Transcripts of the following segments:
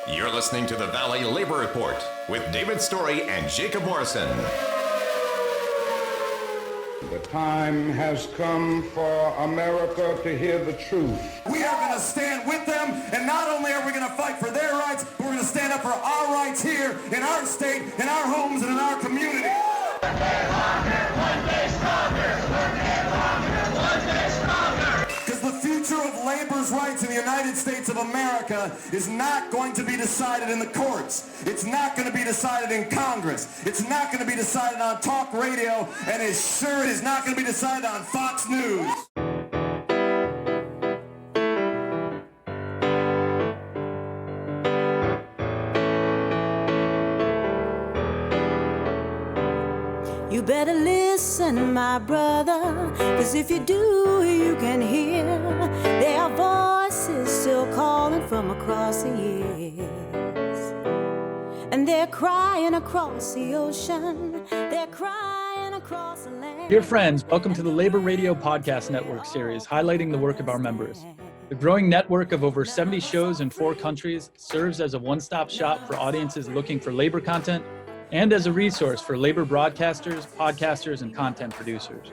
You're listening to the Valley Labor Report with David Story and Jacob Morrison. The time has come for America to hear the truth. We are going to stand with them, and not only are we going to fight for their rights, but we're going to stand up for our rights here in our state, in our homes, and in our community. One day longer, one day stronger. One day longer, one day stronger. Because the future of labor's rights in the United States of America is not going to be decided in the courts. It's not going to be decided in Congress. It's not going to be decided on talk radio, and it sure is not going to be decided on Fox News. You better listen, my brother, 'cause if you do, you can hear there are voices still calling from across the years. And they're crying across the ocean, they're crying across the land. Dear friends, welcome to the Labor Radio Podcast Network series, highlighting the work of our members. The growing network of over 70 shows in 4 countries serves as a one-stop shop for audiences looking for labor content and as a resource for labor broadcasters, podcasters, and content producers.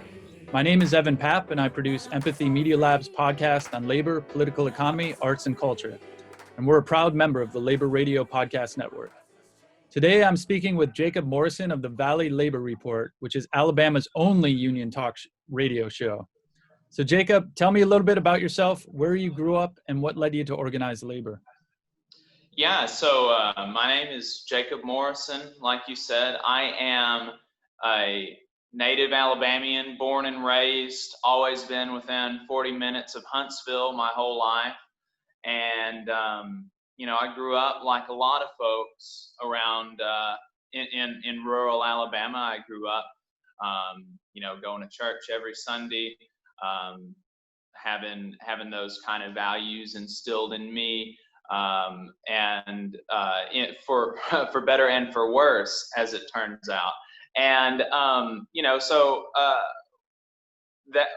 My name is Evan Papp, and I produce Empathy Media Lab's podcast on labor, political economy, arts, and culture. And we're a proud member of the Labor Radio Podcast Network. Today, I'm speaking with Jacob Morrison of the Valley Labor Report, which is Alabama's only union talk radio show. So Jacob, tell me a little bit about yourself, where you grew up, and what led you to organize labor. Yeah, so my name is Jacob Morrison. Like you said, I am a native Alabamian, born and raised, always been within 40 minutes of Huntsville my whole life. And, I grew up like a lot of folks around in rural Alabama. I grew up, going to church every Sunday, having those kind of values instilled in me. For better and for worse, as it turns out. And, that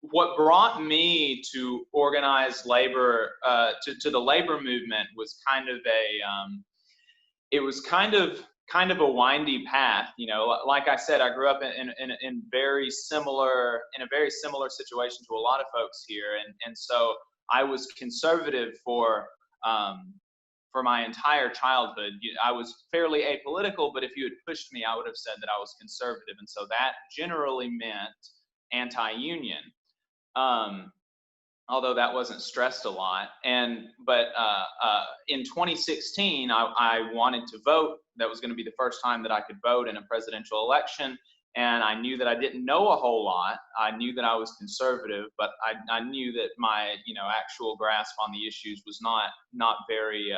what brought me to organize labor, to the labor movement was kind of a windy path. Like I said, I grew up in a very similar situation to a lot of folks here. And so I was conservative for my entire childhood. I was fairly apolitical, but if you had pushed me, I would have said that I was conservative. And so that generally meant anti-union, although that wasn't stressed a lot. But in 2016, I wanted to vote. That was going to be the first time that I could vote in a presidential election. And I knew that I didn't know a whole lot. I knew that I was conservative, but I knew that my, actual grasp on the issues was not very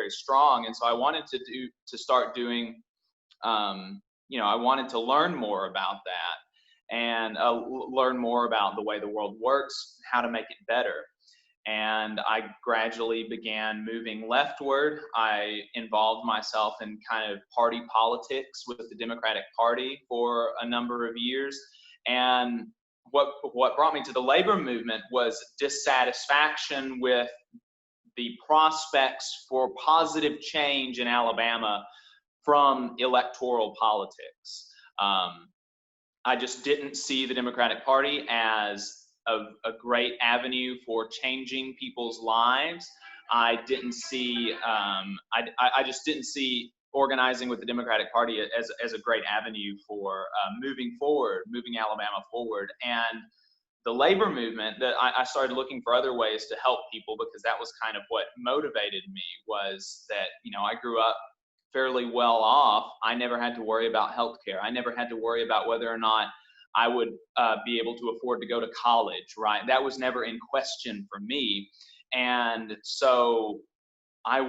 strong. And so I wanted to start doing, I wanted to learn more about that and learn more about the way the world works, how to make it better. And I gradually began moving leftward. I involved myself in kind of party politics with the Democratic Party for a number of years. And what brought me to the labor movement was dissatisfaction with the prospects for positive change in Alabama from electoral politics. I just didn't see the Democratic Party as a great avenue for changing people's lives. I didn't see, I just didn't see organizing with the Democratic Party as a great avenue for moving Alabama forward. And the labor movement, that I started looking for other ways to help people, because that was kind of what motivated me, was that, I grew up fairly well off. I never had to worry about healthcare. I never had to worry about whether or not I would be able to afford to go to college, right? That was never in question for me. And so I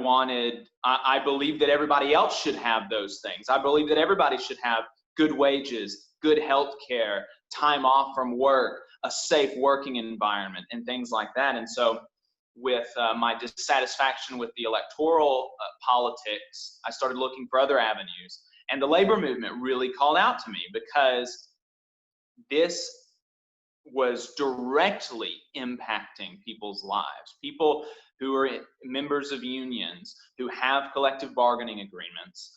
believe that everybody else should have those things. I believe that everybody should have good wages, good health care, time off from work, a safe working environment, and things like that. And so with my dissatisfaction with the electoral politics, I started looking for other avenues. And the labor movement really called out to me, because this was directly impacting people's lives. People who are members of unions, who have collective bargaining agreements,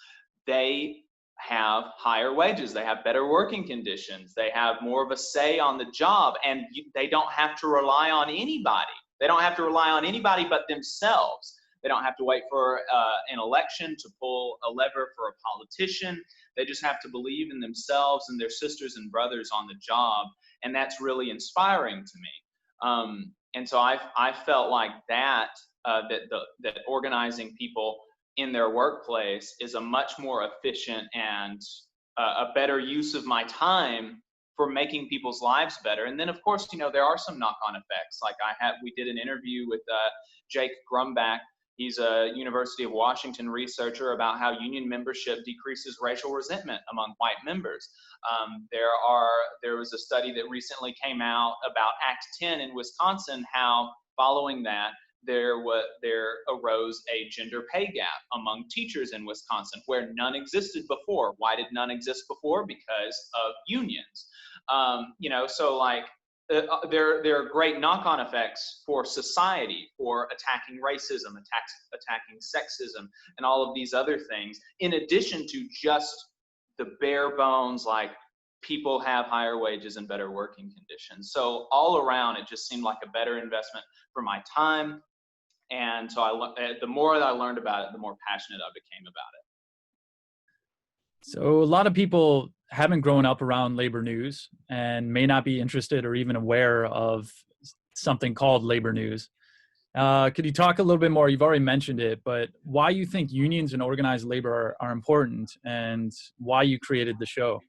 they have higher wages, they have better working conditions, they have more of a say on the job, and they don't have to rely on anybody. They don't have to rely on anybody but themselves. They don't have to wait for an election to pull a lever for a politician. They just have to believe in themselves and their sisters and brothers on the job, and that's really inspiring to me. And so I felt like that organizing people in their workplace is a much more efficient and a better use of my time for making people's lives better. And then, of course, there are some knock-on effects. Like we did an interview with Jake Grumbach. He's a University of Washington researcher about how union membership decreases racial resentment among white members. There was a study that recently came out about Act 10 in Wisconsin, how following that, there arose a gender pay gap among teachers in Wisconsin where none existed before. Why did none exist before? Because of unions. So like there are great knock-on effects for society, for attacking racism, attacking sexism, and all of these other things, in addition to just the bare bones, like people have higher wages and better working conditions. So all around, it just seemed like a better investment for my time. And so the more that I learned about it, the more passionate I became about it. So a lot of people haven't grown up around labor news and may not be interested or even aware of something called labor news. Could you talk a little bit more? You've already mentioned it, but why you think unions and organized labor are important and why you created the show?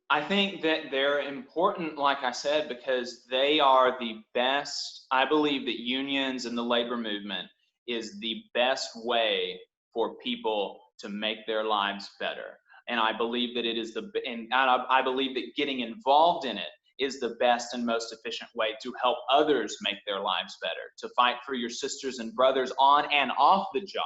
I think that they're important, like I said, because they are the best. I believe that unions and the labor movement is the best way for people to make their lives better. And I believe that it is I believe that getting involved in it is the best and most efficient way to help others make their lives better, to fight for your sisters and brothers on and off the job.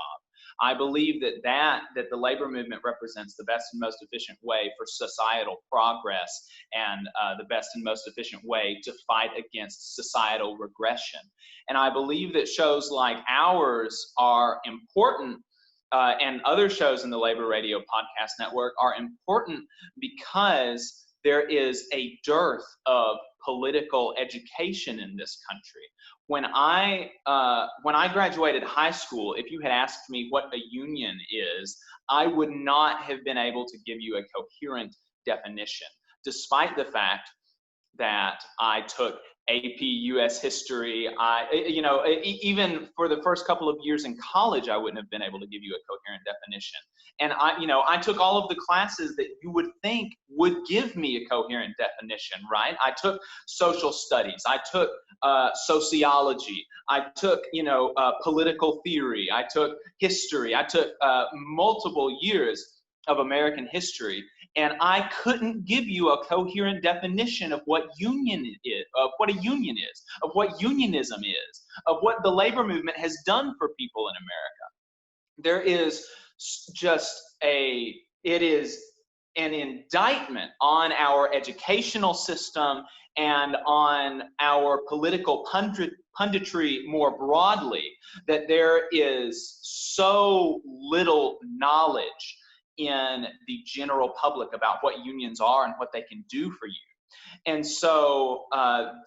I believe that the labor movement represents the best and most efficient way for societal progress and the best and most efficient way to fight against societal regression. And I believe that shows like ours are important, and other shows in the Labor Radio Podcast Network are important because there is a dearth of political education in this country. When I graduated high school, if you had asked me what a union is, I would not have been able to give you a coherent definition, despite the fact that I took AP US history. Even for the first couple of years in college, I wouldn't have been able to give you a coherent definition. And I took all of the classes that you would think would give me a coherent definition, right? I took social studies, I took sociology, I took, political theory, I took history, I took multiple years of American history. And I couldn't give you a coherent definition of what union is, of what a union is, of what unionism is, of what the labor movement has done for people in America. There is it is an indictment on our educational system and on our political punditry more broadly that there is so little knowledge in the general public about what unions are and what they can do for you. And so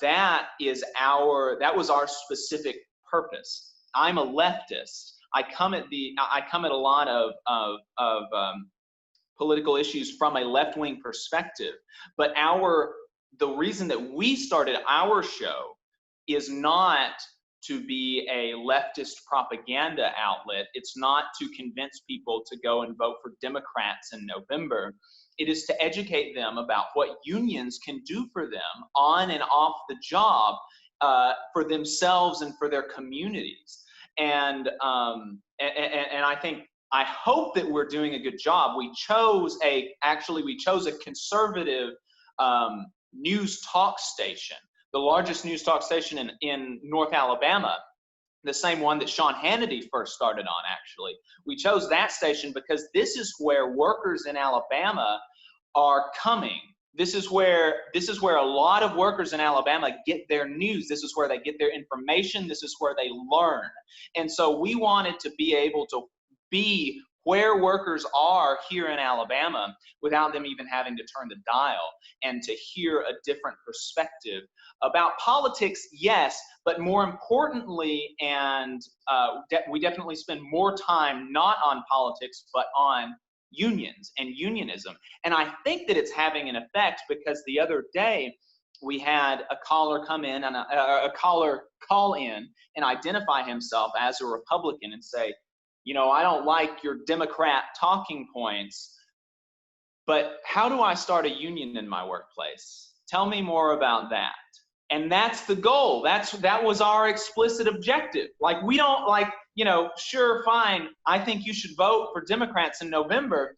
that was our specific purpose. I'm a leftist. I come at a lot of political issues from a left-wing perspective, but the reason that we started our show is not to be a leftist propaganda outlet. It's not to convince people to go and vote for Democrats in November. It is to educate them about what unions can do for them on and off the job, for themselves and for their communities. And I hope that we're doing a good job. We chose a conservative news talk station, the largest news talk station in North Alabama, the same one that Sean Hannity first started on, actually. We chose that station because this is where workers in Alabama are coming. this is where a lot of workers in Alabama get their news. This is where they get their information. This is where they learn. And so we wanted to be able to be where workers are here in Alabama without them even having to turn the dial, and to hear a different perspective about politics, yes, but more importantly, and we definitely spend more time not on politics, but on unions and unionism. And I think that it's having an effect, because the other day we had a caller come in, and a caller call in and identify himself as a Republican and say, you know, I don't like your Democrat talking points, but how do I start a union in my workplace? Tell me more about that. And that's the goal. That was our explicit objective. Like, we don't, like, you know, sure, fine, I think you should vote for Democrats in November,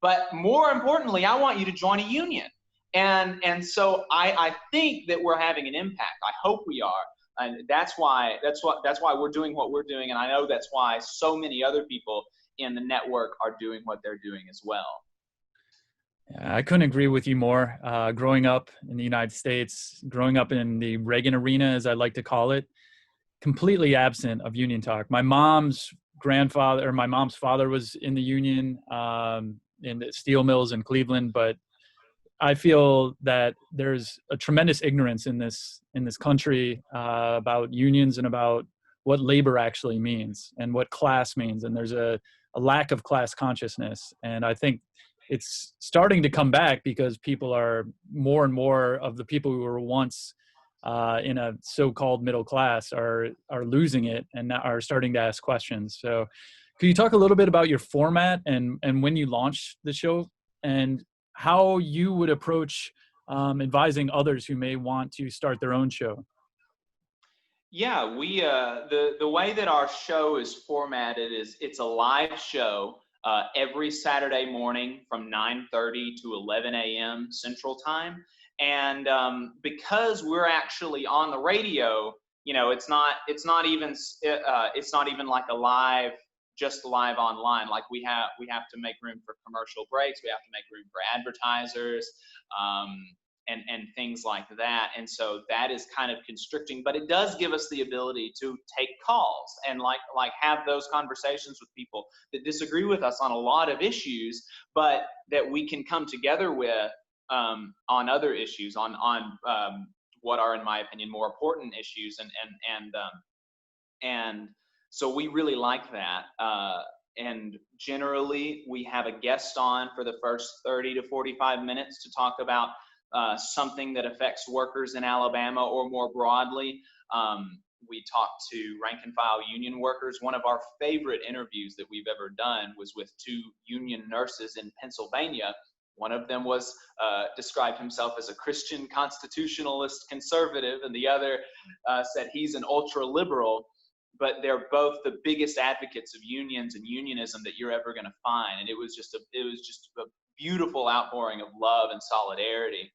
but more importantly, I want you to join a union. And so I think that we're having an impact. I hope we are. And that's why we're doing what we're doing. And I know that's why so many other people in the network are doing what they're doing as well. Yeah, I couldn't agree with you more. Growing up in the United States, growing up in the Reagan arena, as I like to call it, completely absent of union talk. My mom's father was in the union in the steel mills in Cleveland, but I feel that there's a tremendous ignorance in this country about unions and about what labor actually means and what class means. And there's a lack of class consciousness. And I think it's starting to come back, because people are more and more of the people who were once in a so-called middle class are losing it and are starting to ask questions. So could you talk a little bit about your format and when you launched the show, and how you would approach advising others who may want to start their own show? Yeah, we the way that our show is formatted is it's a live show every Saturday morning from 9:30 to 11 a.m. Central Time. And because we're actually on the radio, you know, it's not even like a live, just live online. Like we have to make room for commercial breaks. We have to make room for advertisers, and things like that. And so that is kind of constricting, but it does give us the ability to take calls and like have those conversations with people that disagree with us on a lot of issues, but that we can come together with on other issues, on what are, in my opinion, more important issues. And so we really like that. And generally, we have a guest on for the first 30 to 45 minutes to talk about something that affects workers in Alabama, or more broadly. We talked to rank and file union workers. One of our favorite interviews that we've ever done was with two union nurses in Pennsylvania. One of them was described himself as a Christian constitutionalist conservative, and the other said he's an ultra liberal. But they're both the biggest advocates of unions and unionism that you're ever going to find. And it was just a beautiful outpouring of love and solidarity.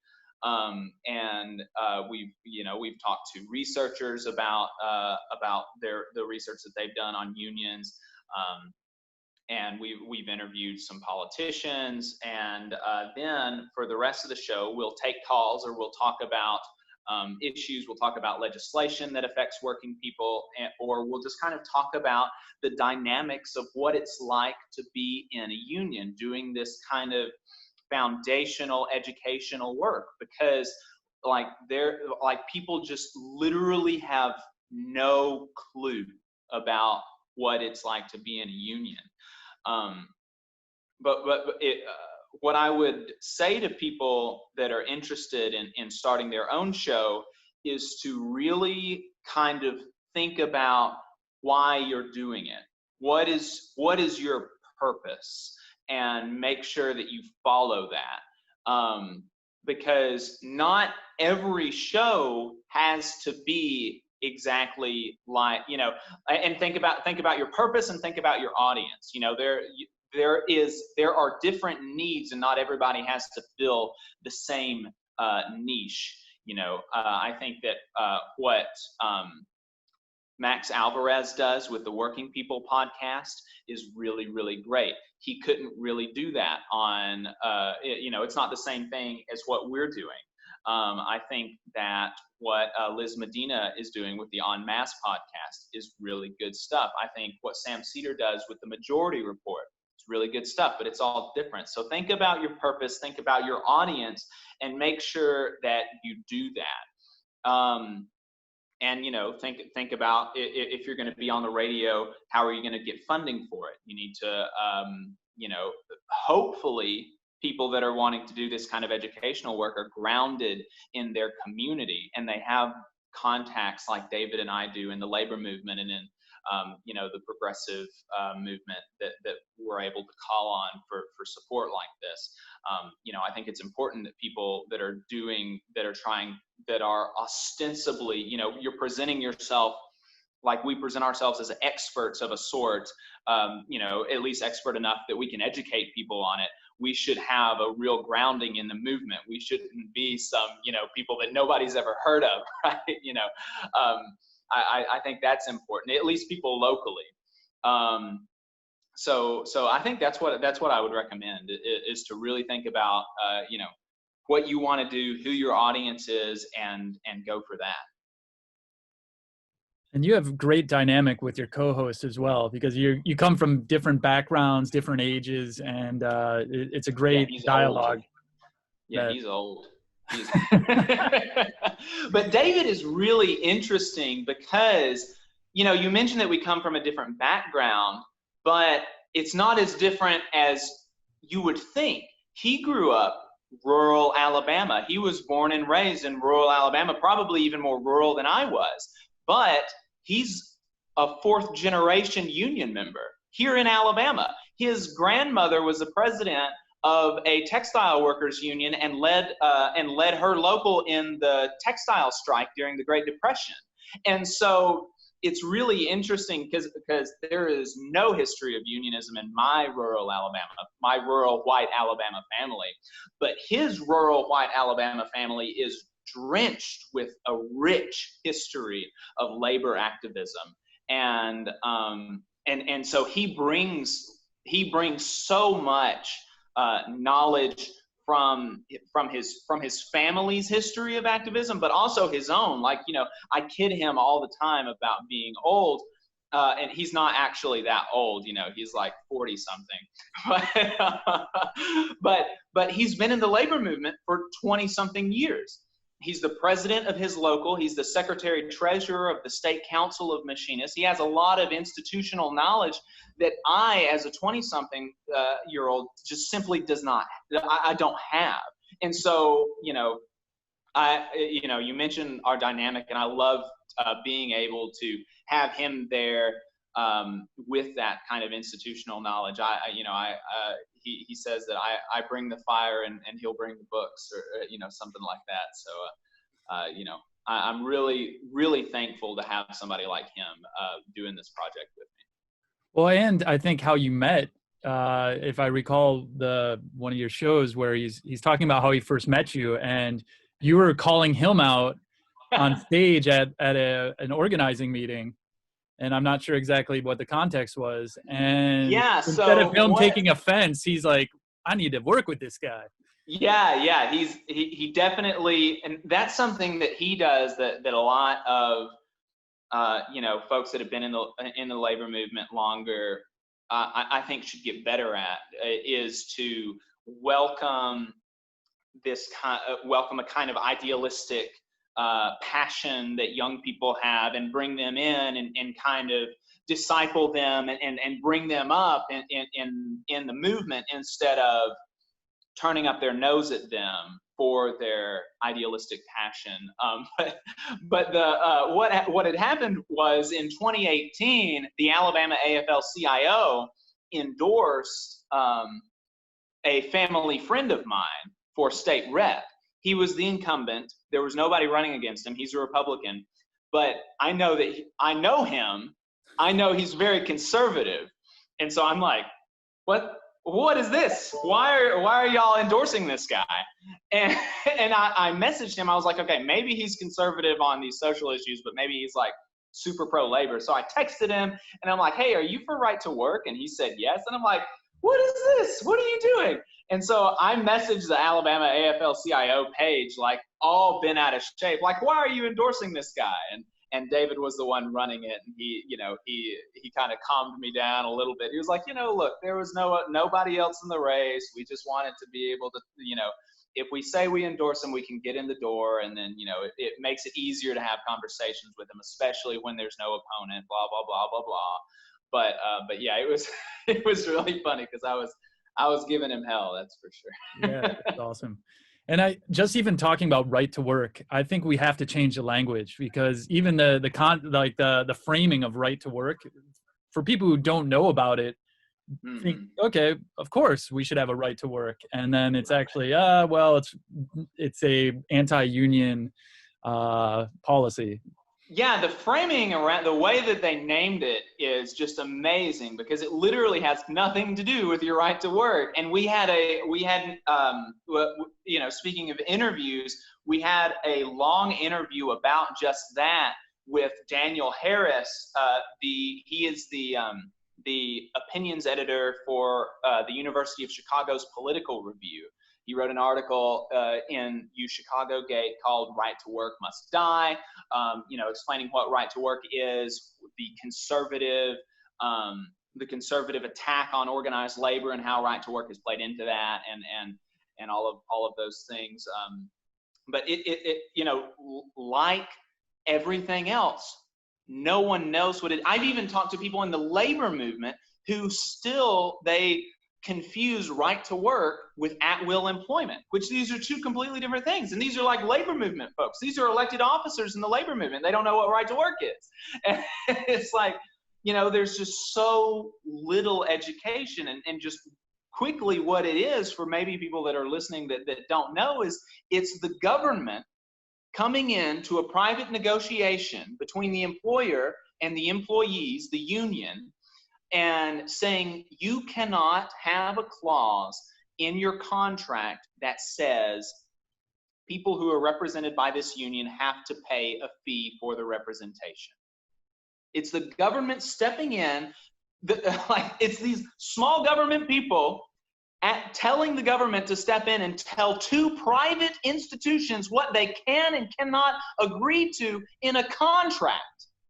We've talked to researchers about the research that they've done on unions. And we've interviewed some politicians, and then for the rest of the show, we'll take calls, or we'll talk about issues. We'll talk about legislation that affects working people, or we'll just kind of talk about the dynamics of what it's like to be in a union, doing this kind of foundational educational work, because people just literally have no clue about what it's like to be in a union. What I would say to people that are interested in starting their own show is to really kind of think about why you're doing it. What is your purpose? And make sure that you follow that. Because not every show has to be exactly like, you know, and think about your purpose and think about your audience. You know, there are different needs, and not everybody has to fill the same niche. You know, I think that Max Alvarez does with the Working People podcast is really, really great. He couldn't really do that on, it's not the same thing as what we're doing. I think that what Liz Medina is doing with the En Masse podcast is really good stuff. I think what Sam Cedar does with the Majority Report is really good stuff, but it's all different. So think about your purpose, think about your audience, and make sure that you do that. And, think about if you're going to be on the radio, how are you going to get funding for it? You need to, hopefully people that are wanting to do this kind of educational work are grounded in their community, and they have contacts like David and I do in the labor movement and in, the progressive movement that we're able to call on for support like this. I think it's important that people that are ostensibly, you're presenting yourself like we present ourselves as experts of a sort, at least expert enough that we can educate people on it. We should have a real grounding in the movement. We shouldn't be some, people that nobody's ever heard of, right? I think that's important, at least people locally. So I think that's what I would recommend is to really think about, what you want to do, who your audience is, and go for that. And you have great dynamic with your co-host as well, because you come from different backgrounds, different ages, and it's a great dialogue. He's old. But David is really interesting because, you mentioned that we come from a different background, but it's not as different as you would think. He grew up rural Alabama. He was born and raised in rural Alabama, probably even more rural than I was. But he's a fourth generation union member here in Alabama. His grandmother was the president of a textile workers union and led her local in the textile strike during the Great Depression. And so it's really interesting because there is no history of unionism in my rural white Alabama family, but his rural white Alabama family is drenched with a rich history of labor activism, and so he brings so much knowledge from his family's history of activism, but also his own. Like, I kid him all the time about being old, and he's not actually that old. He's like 40 something, but he's been in the labor movement for 20 something years. He's the president of his local. He's the secretary treasurer of the state council of machinists. He has a lot of institutional knowledge that I, as a 20-something year old, just simply I don't have. And so, you mentioned our dynamic, and I love being able to have him there with that kind of institutional knowledge. He says that I bring the fire and he'll bring the books, or something like that. So I'm really, really thankful to have somebody like him doing this project with me. Well, and I think how you met, if I recall one of your shows where he's talking about how he first met you, and you were calling him out on stage at an organizing meeting. And I'm not sure exactly what the context was. And instead of him taking offense, he's like, I need to work with this guy. Yeah. He definitely, and that's something that he does that a lot of, folks that have been in the labor movement longer, I think should get better at, is to welcome a kind of idealistic passion that young people have, and bring them in and kind of disciple them and bring them up in the movement, instead of turning up their nose at them for their idealistic passion. But what had happened was, in 2018, the Alabama AFL-CIO endorsed a family friend of mine for state rep. He was the incumbent. There was nobody running against him. He's a Republican. But I know him. I know he's very conservative. And so I'm like, what is this? Why are y'all endorsing this guy? And I messaged him. I was like, okay, maybe he's conservative on these social issues, but maybe he's like super pro-labor. So I texted him and I'm like, hey, are you for right to work? And he said yes. And I'm like, what is this? What are you doing? And so I messaged the Alabama AFL-CIO page, like all bent out of shape, like, why are you endorsing this guy? And David was the one running it, and he kind of calmed me down a little bit. He was like, look, there was nobody else in the race. We just wanted to be able to, if we say we endorse him, we can get in the door, and then it makes it easier to have conversations with him, especially when there's no opponent. Blah blah blah blah blah. But yeah, it was really funny because I was giving him hell, that's for sure. Yeah, that's awesome. And I just even talking about right to work, I think we have to change the language, because even the framing of right to work, for people who don't know about it, think, okay, of course we should have a right to work, and then it's actually it's a anti-union policy. Yeah, the framing around the way that they named it is just amazing, because it literally has nothing to do with your right to work. And we had speaking of interviews, we had a long interview about just that with Daniel Harris. He is the opinions editor for the University of Chicago's Political Review. He wrote an article in Chicago Gate called "Right to Work Must Die," explaining what right to work is, the conservative attack on organized labor, and how right to work has played into that, and all of those things. But it like everything else, no one knows what it. I've even talked to people in the labor movement who still they confuse right to work with at-will employment, which these are two completely different things. And these are like labor movement folks. These are elected officers in the labor movement. They don't know what right to work is. And it's like, there's just so little education, and just quickly what it is for maybe people that are listening that don't know is it's the government coming into a private negotiation between the employer and the employees, the union, and saying you cannot have a clause in your contract that says people who are represented by this union have to pay a fee for the representation. It's the government stepping in, it's these small government people telling the government to step in and tell two private institutions what they can and cannot agree to in a contract.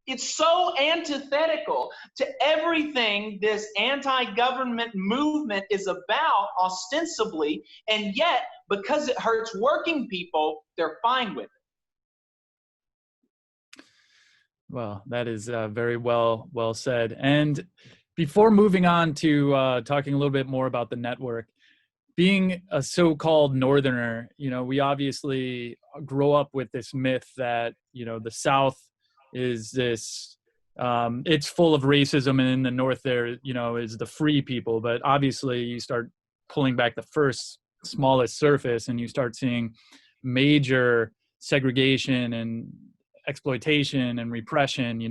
It's so antithetical to everything this anti-government movement is about, ostensibly, and yet, because it hurts working people, they're fine with it. Well, that is very well said. And before moving on to talking a little bit more about the network, being a so-called Northerner, we obviously grow up with this myth that, the South is this, it's full of racism, and in the North there, is the free people. But obviously you start pulling back the first smallest surface, and you start seeing major segregation and exploitation and repression,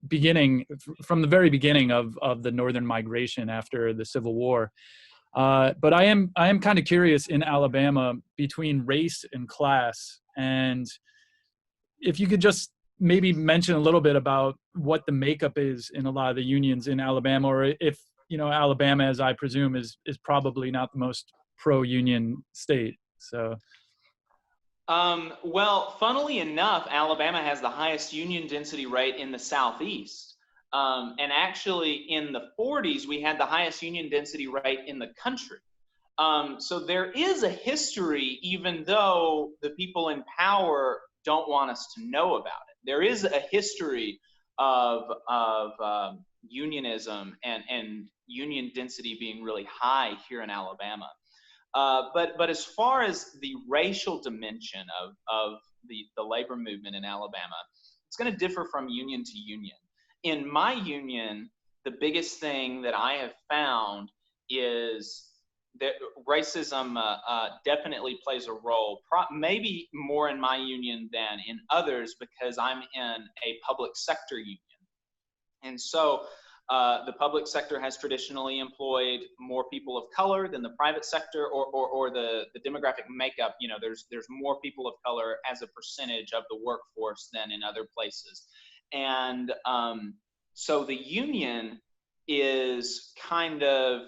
beginning from the very beginning of the Northern migration after the Civil War. But I am kind of curious in Alabama between race and class, and if you could just maybe mention a little bit about what the makeup is in a lot of the unions in Alabama, or if, Alabama, as I presume, is probably not the most pro-union state. So. Well, funnily enough, Alabama has the highest union density rate in the Southeast. And actually in the 40s, we had the highest union density rate in the country. So there is a history, even though the people in power don't want us to know about it. There is a history of unionism and union density being really high here in Alabama. But as far as the racial dimension of the labor movement in Alabama, it's going to differ from union to union. In my union, the biggest thing that I have found is that racism definitely plays a role, maybe more in my union than in others, because I'm in a public sector union. And so the public sector has traditionally employed more people of color than the private sector, or the demographic makeup. There's more people of color as a percentage of the workforce than in other places. And so the union is kind of,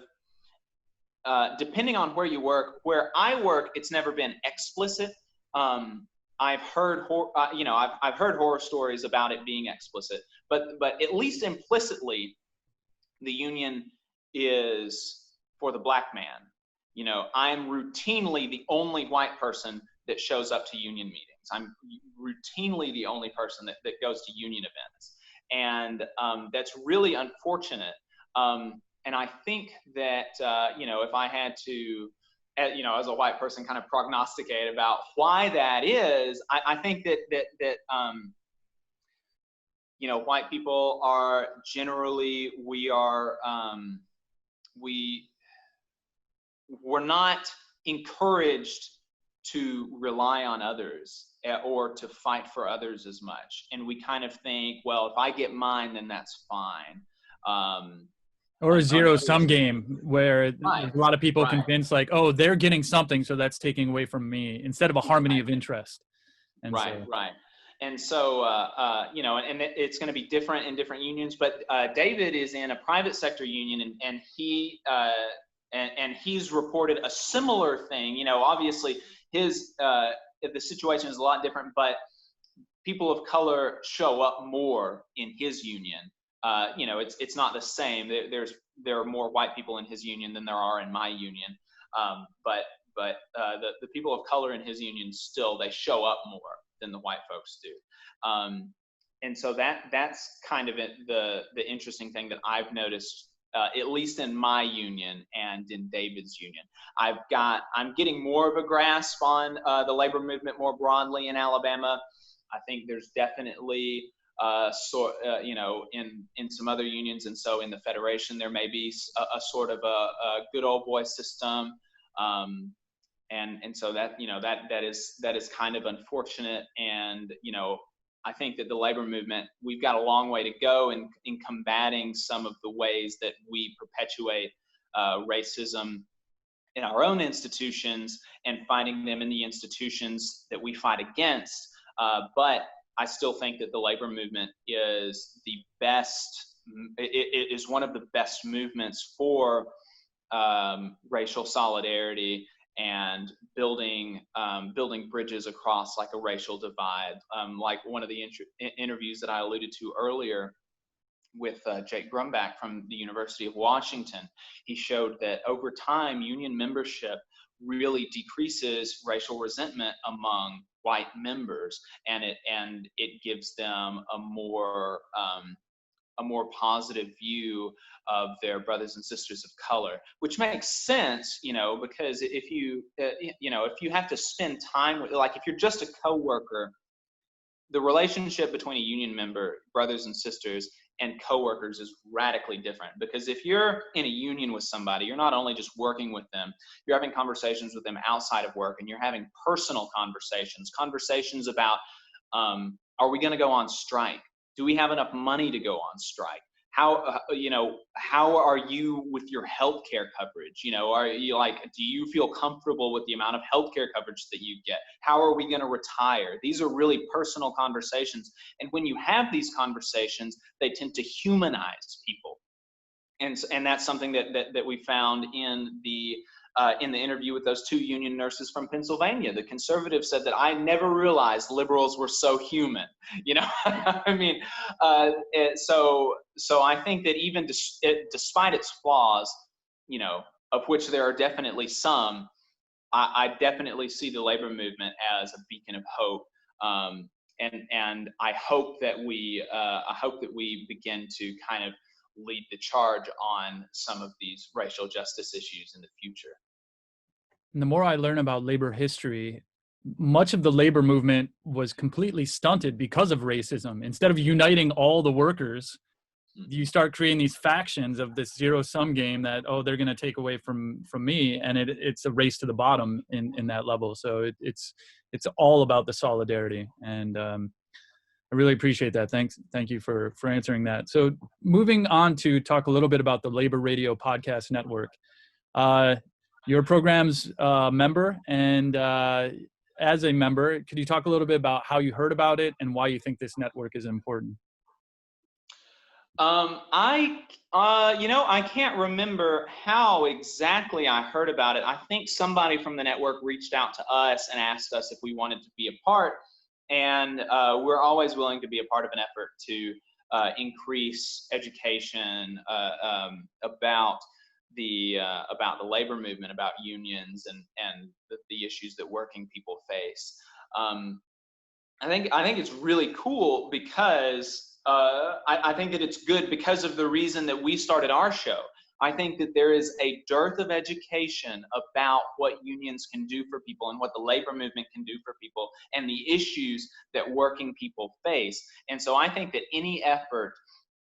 depending on where you work. Where I work, it's never been explicit. I've heard I've heard horror stories about it being explicit, but at least implicitly, the union is for the black man. You know, I'm routinely the only white person that shows up to union meetings. I'm routinely the only person that goes to union events. And that's really unfortunate. And I think that, you know, if I had to, you know, as a white person, kind of prognosticate about why that is, I think that you know, white people are generally, we're not encouraged to rely on others or to fight for others as much. And we kind of think, well, if I get mine, then that's fine. Or a zero-sum game where Right. a lot of people Right. convince like, oh, they're getting something, so that's taking away from me, instead of a harmony of interest. And right. And so, you know, and it's going to be different in different unions, but David is in a private sector union, and he, and he's reported a similar thing. You know, obviously his, the situation is a lot different, but people of color show up more in his union. You know, it's not the same. There are more white people in his union than there are in my union. But the people of color in his union still, they show up more than the white folks do. And so that's kind of the interesting thing that I've noticed, at least in my union and in David's union. I'm getting more of a grasp on the labor movement more broadly in Alabama. I think there's definitely you know, in some other unions, and so in the Federation there may be a sort of a good old boy system, and so that, you know, that is kind of unfortunate. And you know, I think that the labor movement, we've got a long way to go in combating some of the ways that we perpetuate racism in our own institutions and fighting them in the institutions that we fight against. But I still think that the labor movement is the best, it is one of the best movements for racial solidarity and building bridges across like a racial divide. Like one of the interviews that I alluded to earlier with Jake Grumbach from the University of Washington, he showed that over time, union membership really decreases racial resentment among white members, and it gives them a more positive view of their brothers and sisters of color, which makes sense, you know, because if you you know, if you have to spend time with, like, if you're just a coworker, the relationship between a union member, brothers and sisters, and coworkers is radically different. Because if you're in a union with somebody, you're not only just working with them, you're having conversations with them outside of work, and you're having personal conversations about, are we going to go on strike? Do we have enough money to go on strike? How, you know, how are you with your healthcare coverage? You know, are you like, do you feel comfortable with the amount of healthcare coverage that you get? How are we going to retire? These are really personal conversations. And when you have these conversations, they tend to humanize people. And that's something that we found in the interview with those two union nurses from Pennsylvania. The conservatives said that I never realized liberals were so human. You know, I mean, so I think that even despite its flaws, you know, of which there are definitely some, I definitely see the labor movement as a beacon of hope. And I hope that we begin to kind of lead the charge on some of these racial justice issues in the future. And the more I learn about labor history, much of the labor movement was completely stunted because of racism. Instead of uniting all the workers, you start creating these factions of this zero-sum game that, oh, they're going to take away from me, and it's a race to the bottom in that level. So it's all about the solidarity, and I really appreciate that. Thank you for answering that. So moving on to talk a little bit about the Labor Radio Podcast Network. You're a program's member, and as a member, could you talk a little bit about how you heard about it and why you think this network is important? I can't remember how exactly I heard about it. I think somebody from the network reached out to us and asked us if we wanted to be a part, and we're always willing to be a part of an effort to increase education about the labor movement, about unions, and the issues that working people face. I think it's really cool because I think that it's good because of the reason that we started our show. I think that there is a dearth of education about what unions can do for people and what the labor movement can do for people and the issues that working people face. And so I think that any effort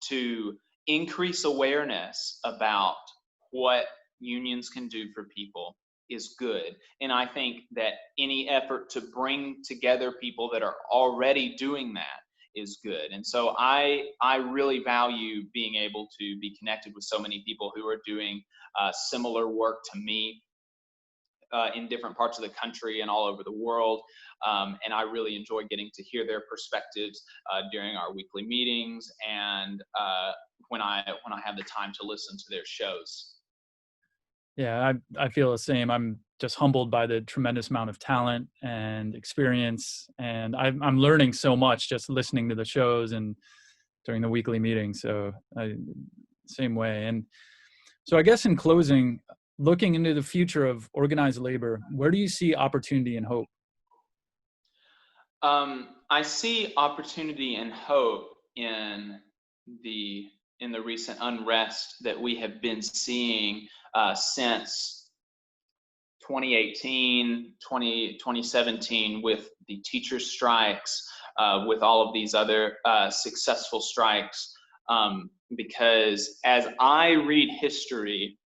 to increase awareness about what unions can do for people is good. And I think that any effort to bring together people that are already doing that is good. And so I really value being able to be connected with so many people who are doing similar work to me in different parts of the country and all over the world. And I really enjoy getting to hear their perspectives during our weekly meetings and when I have the time to listen to their shows. Yeah, I feel the same. I'm just humbled by the tremendous amount of talent and experience, and I'm learning so much just listening to the shows and during the weekly meetings. So same way. And so I guess in closing, looking into the future of organized labor, where do you see opportunity and hope? I see opportunity and hope in the recent unrest that we have been seeing since 2018, 2017 with the teacher strikes, with all of these other successful strikes. Because as I read history,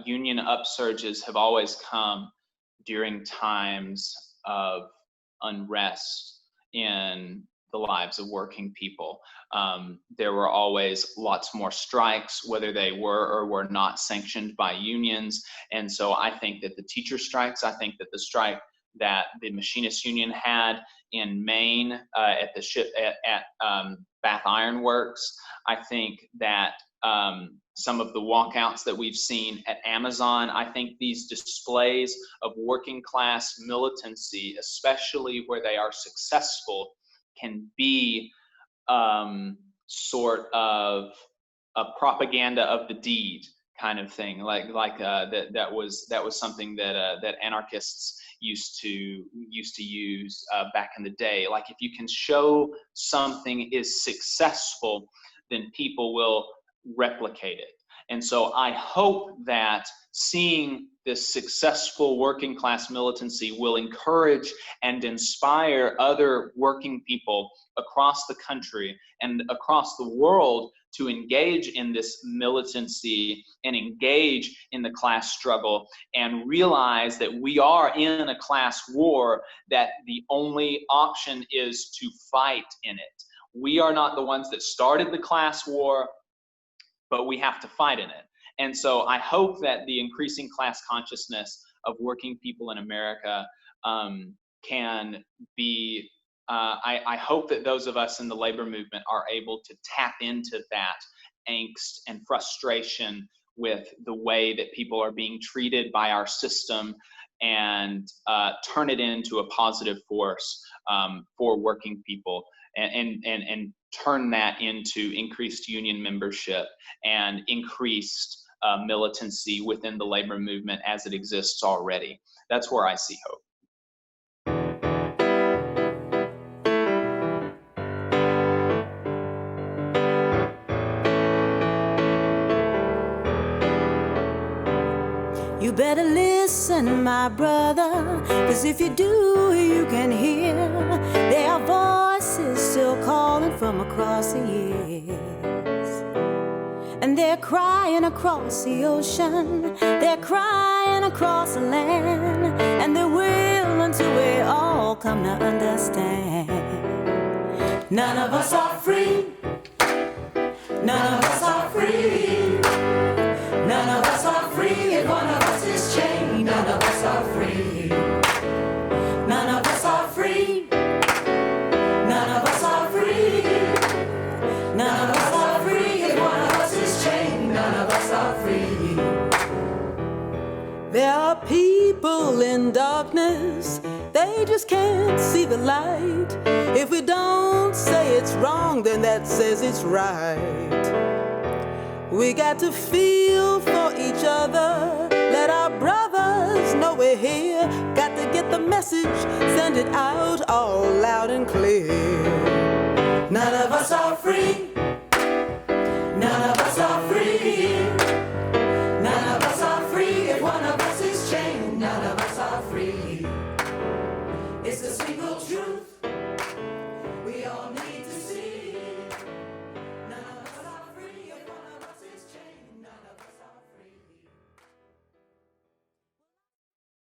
union upsurges have always come during times of unrest in the lives of working people. There were always lots more strikes, whether they were or were not sanctioned by unions. And so I think that the teacher strikes, I think that the strike that the Machinists Union had in Maine at Bath Iron Works, I think that some of the walkouts that we've seen at Amazon, I think these displays of working class militancy, especially where they are successful, can be sort of a propaganda of the deed kind of thing, that was something that anarchists used to use back in the day. Like, if you can show something is successful, then people will replicate it. And so I hope that seeing this successful working class militancy will encourage and inspire other working people across the country and across the world to engage in this militancy and engage in the class struggle and realize that we are in a class war, that the only option is to fight in it. We are not the ones that started the class war, but we have to fight in it. And so I hope that the increasing class consciousness of working people in America can be, I hope that those of us in the labor movement are able to tap into that angst and frustration with the way that people are being treated by our system and turn it into a positive force for working people and turn that into increased union membership and increased militancy within the labor movement as it exists already. That's where I see hope. You better listen, my brother, 'cause if you do, you can hear there are voices still calling from across the years. And they're crying across the ocean, they're crying across the land, and they will until we all come to understand. None of us are free, none of us are free, none of us are free, if one of us is chained, none of us are free, none of us are free, none of us are free, people in darkness, they just can't see the light. If we don't say it's wrong, then that says it's right. We got to feel for each other, let our brothers know we're here. Got to get the message, send it out all loud and clear. None of us are free